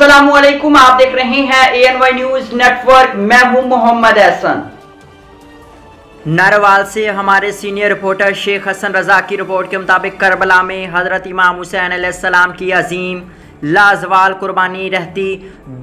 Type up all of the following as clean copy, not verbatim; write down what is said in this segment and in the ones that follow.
अस्सलामुअलैकुम, आप देख रहे हैं ANY न्यूज नेटवर्क। मैं हूं मोहम्मद एहसन। नारवाल से हमारे सीनियर रिपोर्टर शेख हसन रजा की रिपोर्ट के मुताबिक करबला में हज़रत इमाम हुसैन अलैहिस्सलाम की अजीम लाजवाल कुर्बानी रहती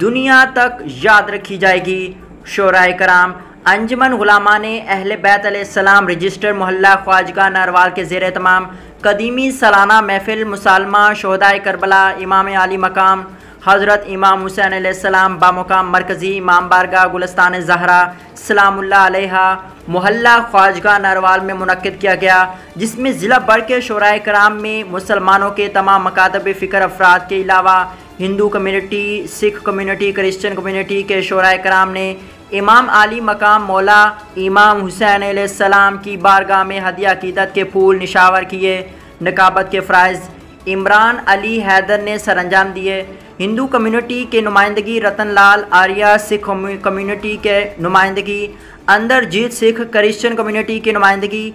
दुनिया तक याद रखी जाएगी। शोराए कराम अंजुमन गुलामा ने अहले बैत अलैहिस्सलाम रजिस्टर मोहल्ला ख्वाजगा नारवाल के ज़ेर तमाम कदीमी सालाना महफिल मुसालमा शोहदाए करबला इमाम आली मकाम हज़रत इमाम हुसैन अलैहिस्सलाम बामुकाम मरकज़ी इमाम बारगाह गुलस्तान ज़हरा सलामुल्लाह अलैहा मोहल्ला ख्वाजगा नारवाल में मुनक्किद किया गया, जिसमें ज़िला भर के शोराए कराम में मुसलमानों के तमाम मकातब फ़िक्र अफराद के अलावा Hindu community, Sikh community, Christian community के शोराए कराम ने इमाम आली मकाम मौला इमाम हुसैन अलैहिस्सलाम की बारगाह में हदिया अकीदत के फूल निशावर किए। निकाबत के फ़राइज़ इमरान अली हैदर ने सरअंजाम दिए। हिंदू कम्युनिटी के नुमाइंदगी रतन लाल आर्या, सिख कम्युनिटी के नुमाइंदगी अंदरजीत सिख, क्रिश्चियन कम्युनिटी की नुमाइंदगी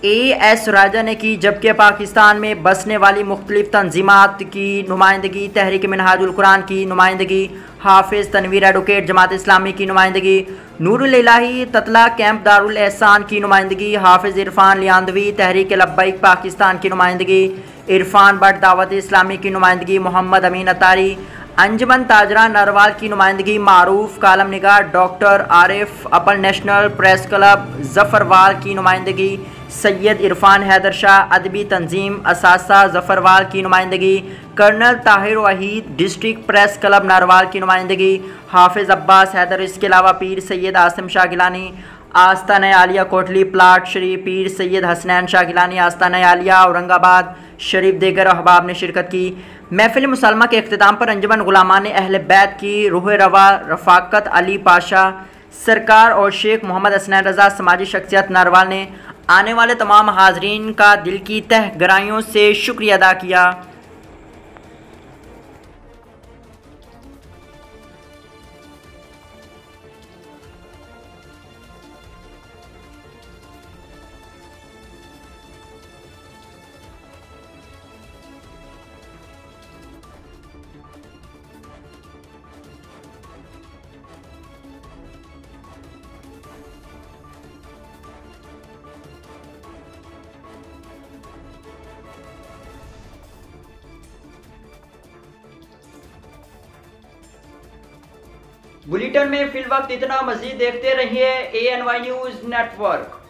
AS राजा ने की, जबकि पाकिस्तान में बसने वाली मुख्तलिफ तंजीमात की नुमाइंदगी तहरीक मिनहाजुल कुरान की नुमाइंदगी, हाफिज़ तनवीर एडवोकेट जमात इस्लामी की नुमाइंदगी, नूरुल इलाही ततला कैंप दारुल एहसान की नुमाइंदगी, हाफिज़ इरफान लियांदवी तहरीक लब्बैक पाकिस्तान की नुमाइंदगी, इरफान भट्ट दावत इस्लामी की नुमाइंदगी, मोहम्मद अमीन अतारी अंजुमन ताजरा नारवाल की नुमाइंदगी, मारूफ कालम निगार डॉक्टर आरिफ अपर नेशनल प्रेस क्लब जफरवाल की नुमाइंदगी, सैयद इरफान हैदर शाह अदबी तंजीम असासा जफरवाल की नुमाइंदगी, colonel Tahir Waheed district press club Narowal की नुमाइंदगी, हाफिज़ अब्बास हैदर, इसके अलावा पीर सैयद आसिम शाह गिलानी आस्तान आलिया कोटली प्लाट शरीफ, पीर सैयद हसनैन शाह गिलानी आस्तान आलिया औरंगाबाद शरीफ दीगर अहबाब ने शिरकत की। महफिल मुसलमा के अख्तिताम पर अंजुमन गुलामा ने अहले बैत की रूह रवा रफ़ाकत अली पाशा सरकार और शेख मोहम्मद हसनैन रजा समाजी शख्सियत नारवाल ने आने वाले तमाम हाजरीन का दिल की तह गहराइयों से शुक्रिया अदा किया। बुलेटिन में फिल वक्त इतना, मजीद देखते रहिए ANY न्यूज नेटवर्क।